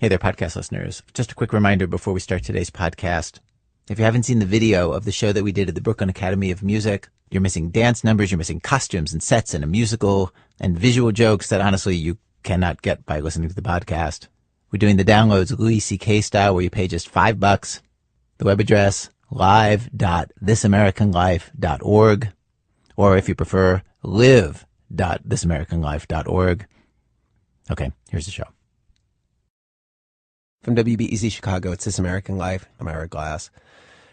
Hey there, podcast listeners. Just a quick reminder before we start today's podcast. If you haven't seen the video of the show that we did at the Brooklyn Academy of Music, you're missing dance numbers, you're missing costumes and sets and a musical and visual jokes that honestly you cannot get by listening to the podcast. We're doing the downloads Louis C.K. style where you pay just $5. The web address, live.thisamericanlife.org, or if you prefer, live.thisamericanlife.org. Okay, here's the show. From WBEZ Chicago, it's This American Life. I'm Ira Glass.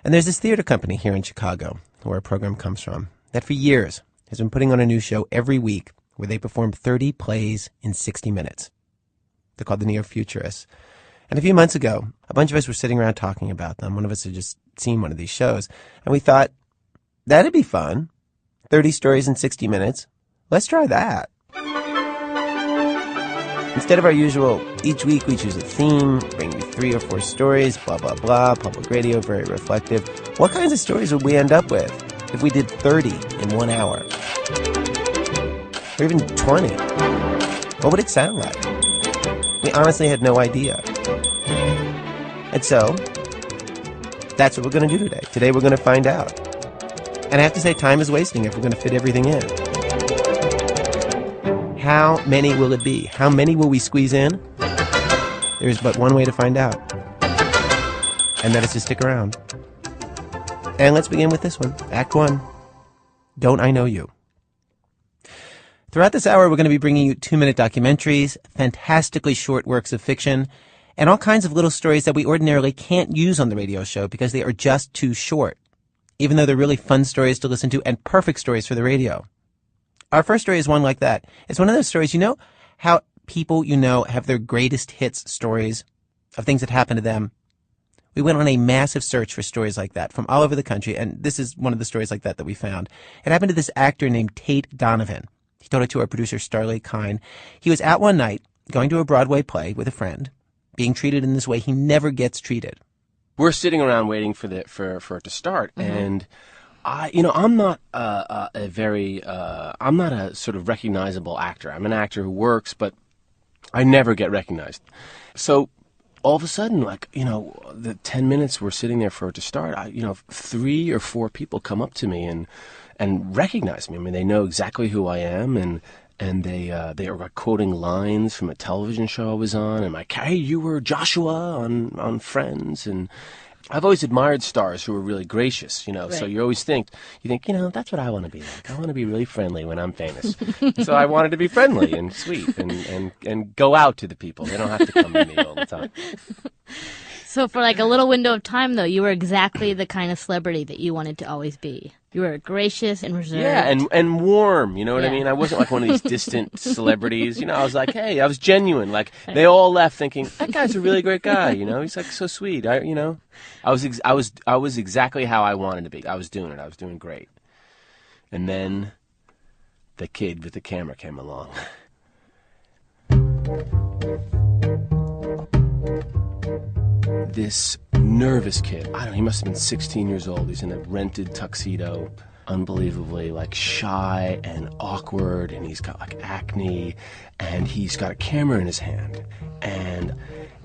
And there's this theater company here in Chicago, where our program comes from, that for years has been putting on a new show every week where they perform 30 plays in 60 minutes. They're called the Neo-Futurists. And a few months ago, a bunch of us were sitting around talking about them. One of us had just seen one of these shows. And we thought, that'd be fun. 30 stories in 60 minutes. Let's try that. Instead of our usual, each week we choose a theme, bring you 3 or 4 stories, blah, blah, blah, public radio, very reflective. What kinds of stories would we end up with if we did 30 in 1 hour? Or even 20? What would it sound like? We honestly had no idea. And so, that's what we're going to do today. Today we're going to find out. And I have to say, time is wasting if we're going to fit everything in. How many will it be? How many will we squeeze in? There's but one way to find out. And that is to stick around. And let's begin with this one. Act 1. Don't I Know You? Throughout this hour, we're going to be bringing you 2-minute documentaries, fantastically short works of fiction, and all kinds of little stories that we ordinarily can't use on the radio show because they are just too short, even though they're really fun stories to listen to and perfect stories for the radio. Our first story is one like that. It's one of those stories, you know how people you know have their greatest hits stories of things that happened to them? We went on a massive search for stories like that from all over the country, and this is one of the stories like that we found. It happened to this actor named Tate Donovan. He told it to our producer, Starley Kine. He was out one night going to a Broadway play with a friend, being treated in this way he never gets treated. We're sitting around waiting for it to start, and I'm not I'm not a sort of recognizable actor. I'm an actor who works, but I never get recognized. So all of a sudden, the 10 minutes we're sitting there for it to start, 3 or 4 people come up to me and recognize me. I mean, they know exactly who I am, and they are quoting lines from a television show I was on, and like, hey, you were Joshua on Friends, and I've always admired stars who are really gracious, right. So you always think, that's what I want to be like. I want to be really friendly when I'm famous. So I wanted to be friendly and sweet and go out to the people. They don't have to come to me all the time. So for like a little window of time, though, you were exactly the kind of celebrity that you wanted to always be. You were gracious and reserved. Yeah, and warm, you know what I mean? I wasn't like one of these distant celebrities. I was like, hey, I was genuine. Like, they all left thinking, that guy's a really great guy, he's like so sweet. I was exactly how I wanted to be. I was doing it. I was doing great. And then the kid with the camera came along. This nervous kid, he must have been 16 years old. He's in a rented tuxedo, unbelievably shy and awkward, and he's got acne, and he's got a camera in his hand. And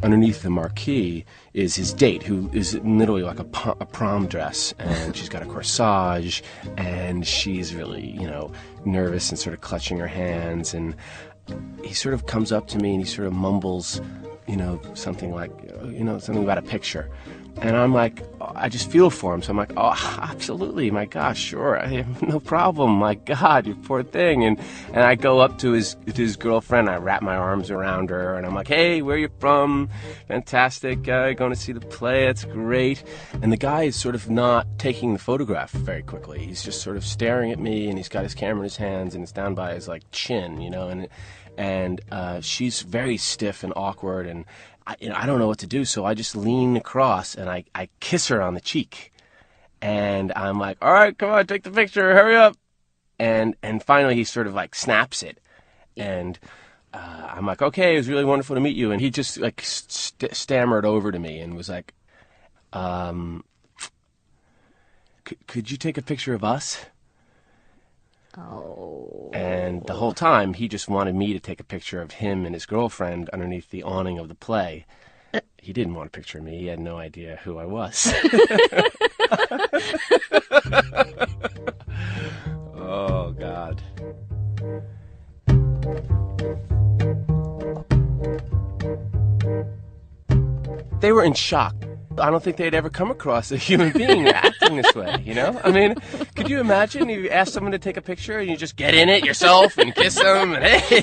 underneath the marquee is his date, who is literally like a prom dress, and she's got a corsage, and she's really, nervous and sort of clutching her hands. And he sort of comes up to me and he sort of mumbles, something like, something about a picture. And I'm like, I just feel for him. So I'm like, oh, absolutely. My gosh, sure. I have no problem. My God, you poor thing. And I go up to his girlfriend. I wrap my arms around her. And I'm like, hey, where are you from? Fantastic. Going to see the play. That's great. And the guy is sort of not taking the photograph very quickly. He's just sort of staring at me. And he's got his camera in his hands. And it's down by his chin, And she's very stiff and awkward, and I don't know what to do, so I just lean across and I kiss her on the cheek. And I'm like, all right, come on, take the picture, hurry up. And finally he sort of snaps it. And I'm like, okay, it was really wonderful to meet you. And he just stammered over to me and was like, could you take a picture of us? Oh. And the whole time, he just wanted me to take a picture of him and his girlfriend underneath the awning of the play. He didn't want a picture of me. He had no idea who I was. Oh, God. They were in shock. I don't think they'd ever come across a human being acting this way, you know? I mean, could you imagine you ask someone to take a picture and you just get in it yourself and kiss them and hey?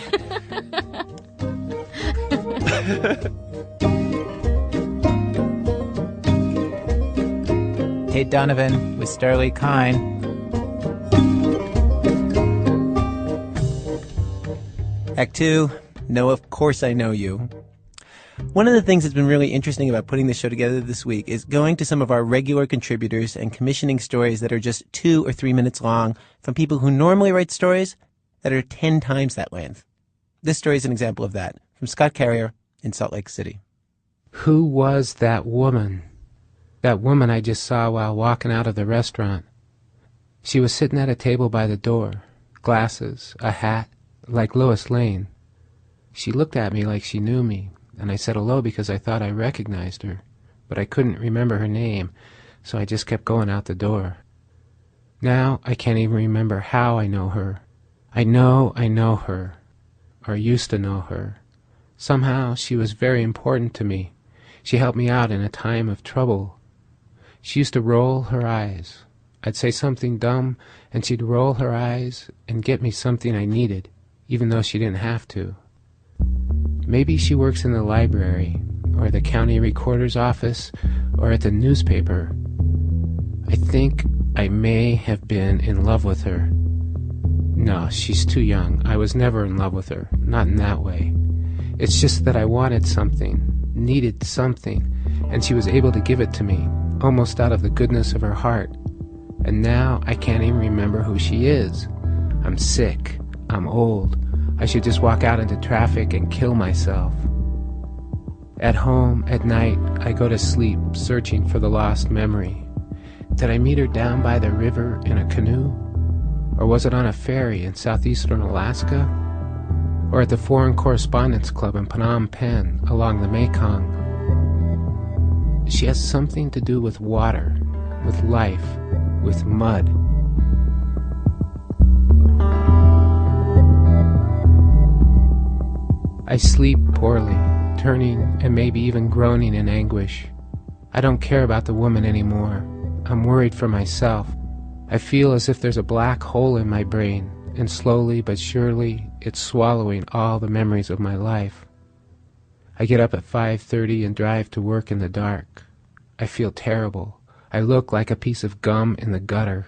Kate Donovan with Starley Kine. Act 2, No, of course I know you. One of the things that's been really interesting about putting this show together this week is going to some of our regular contributors and commissioning stories that are just 2 or 3 minutes long from people who normally write stories that are 10 times that length. This story is an example of that, from Scott Carrier in Salt Lake City. Who was that woman? That woman I just saw while walking out of the restaurant. She was sitting at a table by the door, glasses, a hat, like Lois Lane. She looked at me like she knew me, and I said hello because I thought I recognized her, but I couldn't remember her name, so I just kept going out the door. Now I can't even remember how I know her. I know her, or used to know her. Somehow she was very important to me. She helped me out in a time of trouble. She used to roll her eyes. I'd say something dumb, and she'd roll her eyes and get me something I needed, even though she didn't have to. Maybe she works in the library, or the county recorder's office, or at the newspaper. I think I may have been in love with her. No, she's too young. I was never in love with her, not in that way. It's just that I wanted something, needed something, and she was able to give it to me, almost out of the goodness of her heart. And now I can't even remember who she is. I'm sick. I'm old. I should just walk out into traffic and kill myself. At home, at night, I go to sleep searching for the lost memory. Did I meet her down by the river in a canoe? Or was it on a ferry in southeastern Alaska? Or at the Foreign Correspondents Club in Phnom Penh along the Mekong? She has something to do with water, with life, with mud. I sleep poorly, turning and maybe even groaning in anguish. I don't care about the woman anymore. I'm worried for myself. I feel as if there's a black hole in my brain, and slowly but surely it's swallowing all the memories of my life. I get up at 5:30 and drive to work in the dark. I feel terrible. I look like a piece of gum in the gutter.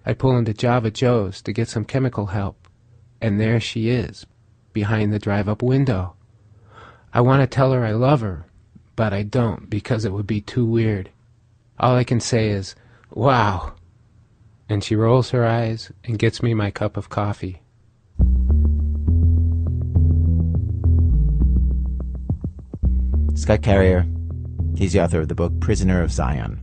I pull into Java Joe's to get some chemical help, and there she is, behind the drive-up window. I want to tell her I love her, but I don't because it would be too weird. All I can say is, wow. And she rolls her eyes and gets me my cup of coffee. Scott Carrier. He's the author of the book Prisoner of Zion.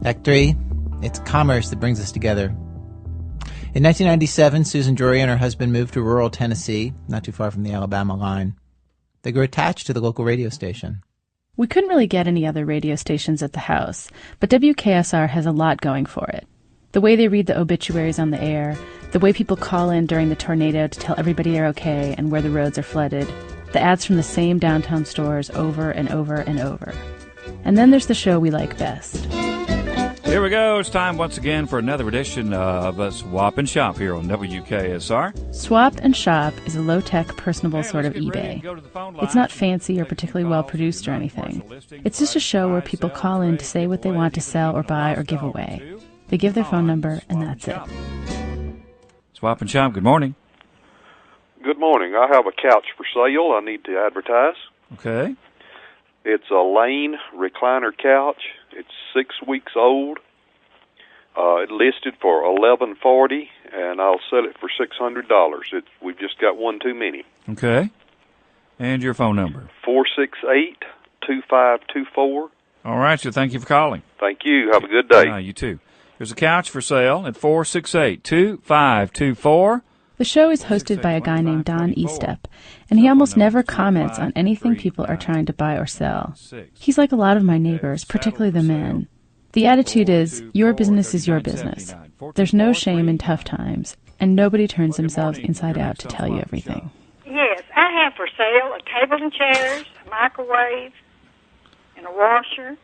Act 3, it's commerce that brings us together. In 1997, Susan Drury and her husband moved to rural Tennessee, not too far from the Alabama line. They grew attached to the local radio station. We couldn't really get any other radio stations at the house, but WKSR has a lot going for it. The way they read the obituaries on the air, the way people call in during the tornado to tell everybody they're okay and where the roads are flooded, the ads from the same downtown stores over and over and over. And then there's the show we like best. Here we go. It's time once again for another edition of Swap and Shop here on WKSR. Swap and Shop is a low-tech, personable sort of eBay. It's not fancy or particularly well-produced or anything. It's just a show where people call in to say what they want to sell or buy or give away. They give their phone number, and that's it. Swap and Shop, good morning. Good morning. I have a couch for sale I need to advertise. Okay. It's a Lane recliner couch. It's 6 weeks old. It listed for $1,140, and I'll sell it for $600. We've just got one too many. Okay. And your phone number? 468-2524. All right, so thank you for calling. Thank you. Have a good day. You too. There's a couch for sale at 468-2524. The show is hosted by a guy named Don Estep, and he almost never comments on anything people are trying to buy or sell. He's like a lot of my neighbors, particularly the men. The attitude is, your business is your business. There's no shame in tough times, and nobody turns themselves inside out to tell you everything. Yes, I have for sale a table and chairs, a microwave, and a washer,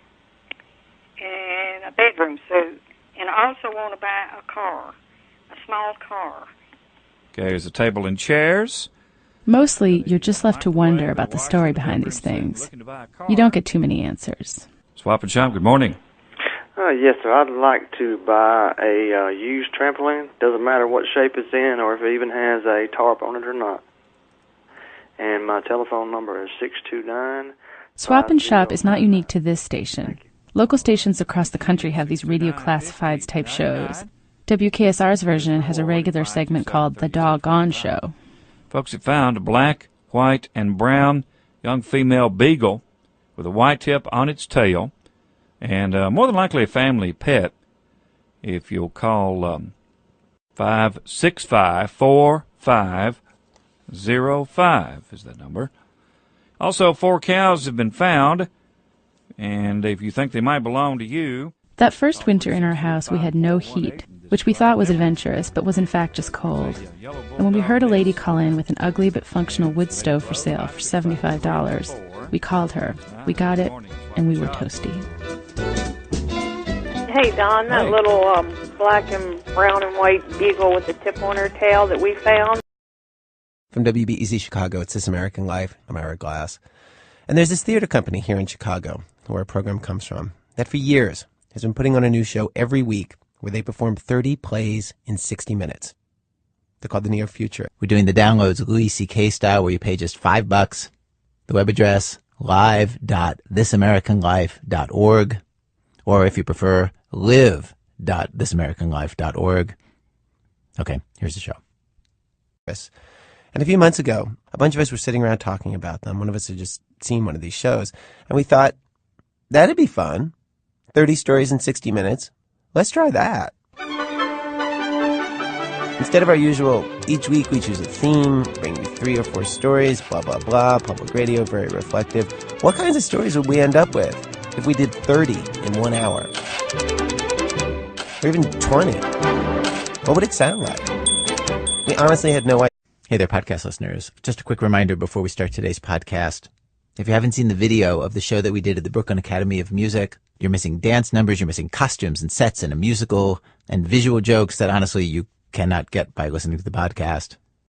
and a bedroom suite. And I also want to buy a car, a small car. Okay, here's a table and chairs. Mostly, you're just left to wonder about the story behind these things. You don't get too many answers. Swap and Shop, good morning. Yes, sir. I'd like to buy a used trampoline. Doesn't matter what shape it's in or if it even has a tarp on it or not. And my telephone number is 629. Swap and Shop is not unique to this station. Local stations across the country have these radio classifieds type shows. WKSR's version has a regular segment called The Doggone Show. Folks have found a black, white, and brown young female beagle with a white tip on its tail, and more than likely a family pet. If you'll call 565-4505 is that number. Also, 4 cows have been found, and if you think they might belong to you... That first winter in our house, we had no heat, which we thought was adventurous, but was in fact just cold. And when we heard a lady call in with an ugly but functional wood stove for sale for $75, we called her. We got it, and we were toasty. Hey, Don, that little black and brown and white beagle with the tip on her tail that we found. From WBEZ Chicago, it's This American Life. I'm Ira Glass. And there's this theater company here in Chicago, where our program comes from, that for years has been putting on a new show every week where they perform 30 plays in 60 minutes. They're called The Near Future. We're doing the downloads Louis C.K. style where you pay just $5. The web address, live.thisamericanlife.org, or if you prefer, live.thisamericanlife.org. Okay, here's the show. And a few months ago, a bunch of us were sitting around talking about them. One of us had just seen one of these shows, and we thought, that'd be fun. 30 stories in 60 minutes. Let's try that. Instead of our usual, each week we choose a theme, bring you 3 or 4 stories, blah, blah, blah, public radio, very reflective. What kinds of stories would we end up with if we did 30 in 1 hour? Or even 20? What would it sound like? We honestly had no idea. Hey there, podcast listeners. Just a quick reminder before we start today's podcast. If you haven't seen the video of the show that we did at the Brooklyn Academy of Music, you're missing dance numbers, you're missing costumes and sets and a musical and visual jokes that honestly you cannot get by listening to the podcast.